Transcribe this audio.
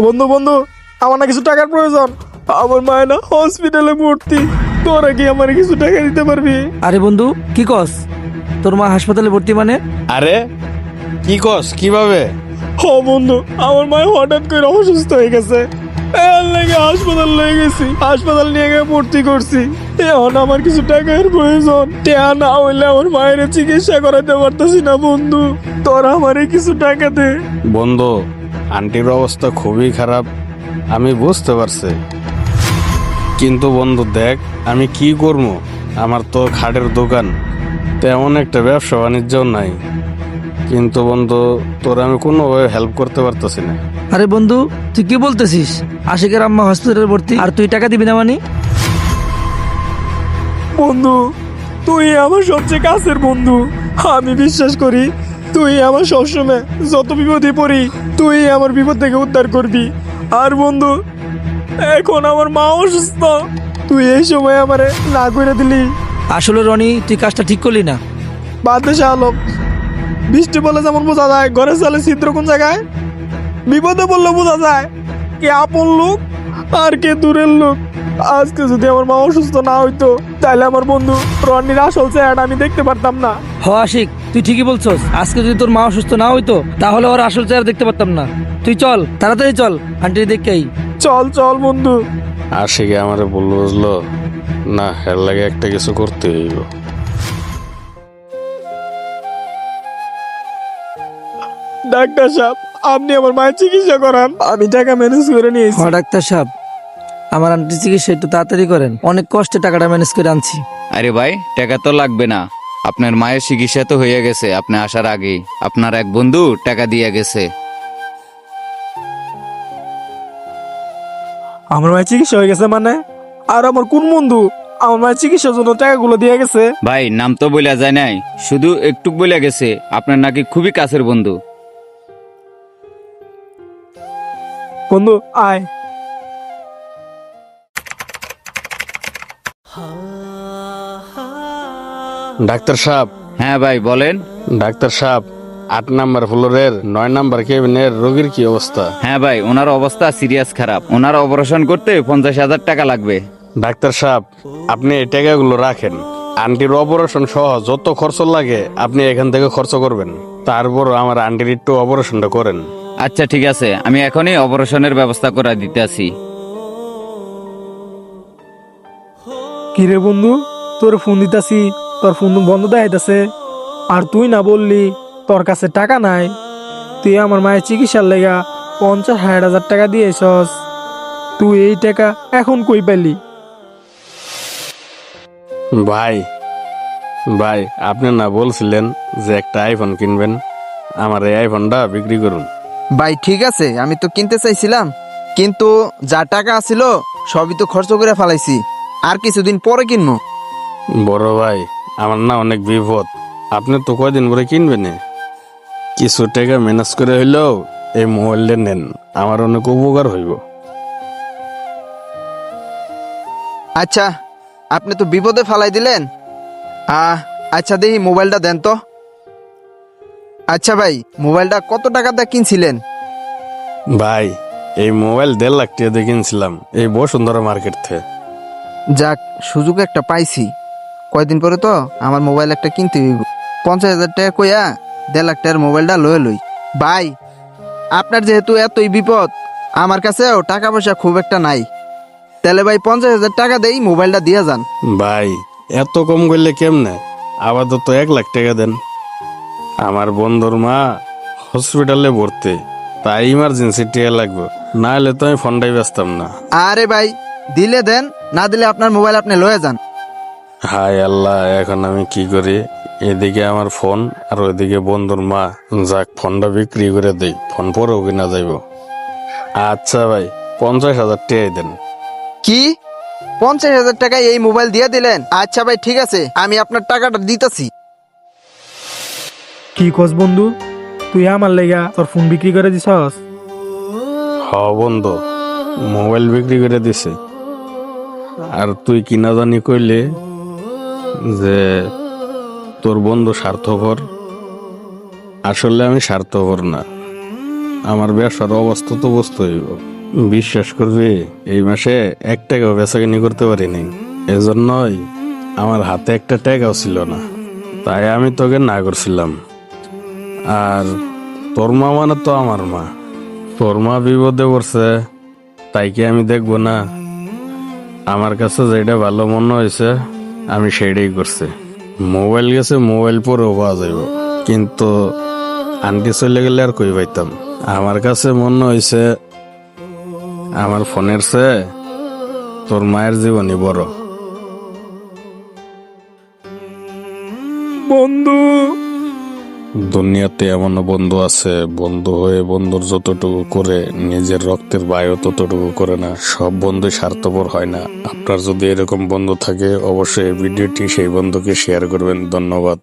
বন্ধু বন্ধু, আমার না কিছু টাকার প্রয়োজন। আমার মায়ের না হসপিটালে ভর্তি। তোরা কি আমার কিছু টাকা দিতে পারবি? আরে বন্ধু, কি কস? তোর মা হাসপাতালে ভর্তি মানে? আরে কি কস, কিভাবে? ও বন্ধু, আমার মায়ের হঠাৎ করে অসুস্থ হয়ে গেছে। এর লেগে হাসপাতাল লয়ে গেছি, হাসপাতাল নিয়ে গিয়ে ভর্তি করছি। এখন আমার কিছু টাকার প্রয়োজন। টাকা না হইলে আমার মায়ের চিকিৎসা করাতে পারতেছি না বন্ধু। তোরা আমারে কিছু টাকা দে। বন্ধু, আন্টির অবস্থা খুবই খারাপ, আমি বুঝতে পারছি। কিন্তু বন্ধু দেখ, আমি কি করবো? আমার তো খাটের দোকান, তেমন একটা ব্যবসা বাণিজ্য নাই। কিন্তু বন্ধু, তোর আমি কোনোভাবে হেল্প করতে পারতেছি না। আরে বন্ধু, তুই কি বলতেছিস? আশিকের আম্মা হসপিটালে ভর্তি আর তুই টাকা দিবি না মানে? বন্ধু, তুই আমার সবচেয়ে কাছের বন্ধু। আমি বিশ্বাস করি তুই আমার সবসময় যত বিপদে পড়ি তুই আমার বিপদ থেকে উদ্ধার করবি। আর বন্ধু, এখন আমার মা অসুস্থ, তুই এই সময় আমারে না করে দিলি। আসলে রনি, তুই কাজটা ঠিক করলি না। বাতাসে আলো বৃষ্টি বলে যেমন বোঝা যায় ঘরের চালে ছিদ্র কোন জায়গায়, বিপদে বললে বোঝা যায় কে আপন লোক আর কে দূরের লোক। আজকে যদি আমার মা অসুস্থ না হইতো তাহলে আমার বন্ধু রনির আসল চেহারা আমি দেখতে পারতাম না। হ আশিক, তুই ঠিকই বলছস। আজকে যদি তোর মা অসুস্থ না হইতো তাহলে ওর আসল চেহারা দেখতে পারতাম না। তুই চল, তাড়াতাড়ি চল, আন্টি দেখে আই। চল চল বন্ধু। আশিকে আমারে বললো বুঝলো না, হের লাগে একটা কিছু করতে হইব। ডাক্তার সাহেব, আপনি আমার মায়ের চিকিৎসা করান, আমি টাকা ম্যানেজ করে নিয়েছি। হ ডাক্তার সাহেব, আমার আন্টি চিকিৎসা একটু তাড়াতাড়ি করেন, অনেক কষ্টে টাকাটা ম্যানেজ করে আনছি। আরে ভাই, টাকা তো লাগবে না, আপনার মায়ের চিকিৎসা তো হয়ে গেছে। আপনি আসার আগেই আপনার এক বন্ধু টাকা দিয়ে গেছে। আমার মায়ের চিকিৎসা হয়ে গেছে মানে? আর আমার কোন বন্ধু আমার মায়ের চিকিৎসার জন্য টাকাগুলো দিয়ে গেছে? ভাই, নাম তো বলে যায় নাই, শুধু একটু বলে গেছে আপনার নাকি খুবই কাছের বন্ধু। বন্ধু আয়। ডাক্তার সাহেব, হ্যাঁ ভাই বলেন। ডাক্তার সাহেব, 8 নাম্বার ফ্লোরের 9 নাম্বার কেবিনের রোগীর কি অবস্থা? হ্যাঁ ভাই, ওনার অবস্থা সিরিয়াস খারাপ, ওনার অপারেশন করতে 50,000 টাকা লাগবে। ডাক্তার সাহেব, আপনি এই টাকাগুলো রাখেন। আন্টির অপারেশন সহ যত খরচ লাগে আপনি এখান থেকে খরচ করবেন। তারপর আমার আন্টির একটু অপারেশনটা করেন। আচ্ছা ঠিক আছে, আমি এখনই অপারেশনের ব্যবস্থা করে দিতে আসি। কিরে বন্ধু, তোর ফোন দিতাছি, তোর ফোন বন্ধ দেখাইতাছে। আর তুই না বললি তোর কাছে টাকা নাই? তুই আমার মায়ের চিকিৎসার লেগা 50,000 টাকা দিয়েছস। তুই এই টাকা এখন কই পেলি? ভাই ভাই, আপনি না বলছিলেন যে একটা আইফোন কিনবেন? আমার এই আইফোনটা বিক্রি করুন। ভাই ঠিক আছে, আমি তো কিনতে চাইছিলাম, কিন্তু যা টাকা আছিল সবই তো খরচ করে ফেলাইছি। আর কিছুদিন পরে কিনবো। বড় ভাই, আমার না অনেক বিপদ, আপনি তো কয়দিন পরে কিনবেন। কিছু টাকা ম্যানেজ করে হইলেও এই মোবাইলটা নেন, আমার অনেক উপকার হইব। আচ্ছা, আপনি তো বিপদে ফালাই দিলেন। আচ্ছা দেখি মোবাইলটা দেন তো। আচ্ছা ভাই, মোবাইলটা কত টাকা দিয়ে কিনছিলেন? ভাই, এই মোবাইল 1.5 লাখ টাকা দিয়ে কিনছিলাম এই বসুন্ধরা মার্কেট থেকে। যাক, সুযোগ একটা পাইছি। কয়দিন পরে তো আমার মোবাইল একটা কিনতে হইব। 50,000 টাকা কইয়া 1.5 লাখ টাকার মোবাইলটা লয়ে লই। ভাই, আপনার যেহেতু এতই বিপদ, আমার কাছেও টাকা পয়সা খুব একটা নাই, তাহলে ভাই 50,000 টাকা দেই মোবাইলটা দিয়ে যান। ভাই, এত কম করলে কেমনে? আপাতত 1 লাখ টাকা দেন। আমার বন্ধুর মা হসপিটালে ভর্তি, তাই ইমার্জেন্সি টাকা লাগবে, না হলে তো আমি ফোনটাই ব্যস্তাম না। আরে ভাই, দিলে দেন, না দিলে আপনার মোবাইল আপনি লয়ে যান। হায় আল্লাহ, এখন আমি কি করি? এদিকে আমার ফোন আর ওইদিকে বন্ধুর মা। যাক, ফোনটা বিক্রি করে দেই, ফোন পরেও কিনা যাইব। আচ্ছা ভাই, 50,000 টাকাই দেন। কি 50,000 টাকায় এই মোবাইল দিয়ে দিলেন? আচ্ছা ভাই ঠিক আছে, আমি আপনার টাকাটা দিতেছি। কি কস বন্ধু, তুই আমার লেগা তোর ফোন বিক্রি করে দিছস? হ বন্ধু, মোবাইল বিক্রি করে দিছে। আর তুই কিনা জানি কইলে যে তোর বন্ধু স্বার্থপর। আসলে আমি স্বার্থপর না, আমার ব্যবসার অবস্থা তো বুঝতে হইব। বিশ্বাস করবি এই মাসে 1 টাকাও বেচাকিনি করতে পারিনি, এজন্যই আমার হাতে 1 টাকাও ছিল না, তাই আমি তোকে না করছিলাম। আর তোর মা মানে তো আমার মা, তোর মা বিপদে পড়ছে, তাই কি আমি দেখবো না? আমার কাছে যেটা ভালো মনে হয়েছে আমি সেটাই করছি। মোবাইল গেছে, মোবাইল পরেও পাওয়া যাইব, কিন্তু আন্টি চলে গেলে আর কই পাইতাম। আমার কাছে মনে হয়েছে আমার ফোনের চেয়ে তোর মায়ের জীবনই বড়। বন্ধু, দুনিয়াতে এমনও বন্ধু আছে, বন্ধু হয়ে বন্ধুর যতটুকু করে নিজের রক্তের ভাইও ততটুকু করে না। সব বন্ধু স্বার্থপর হয় না। আপনার যদি এরকম বন্ধু থাকে অবশ্যই এই ভিডিওটি সেই বন্ধুকে শেয়ার করবেন। ধন্যবাদ।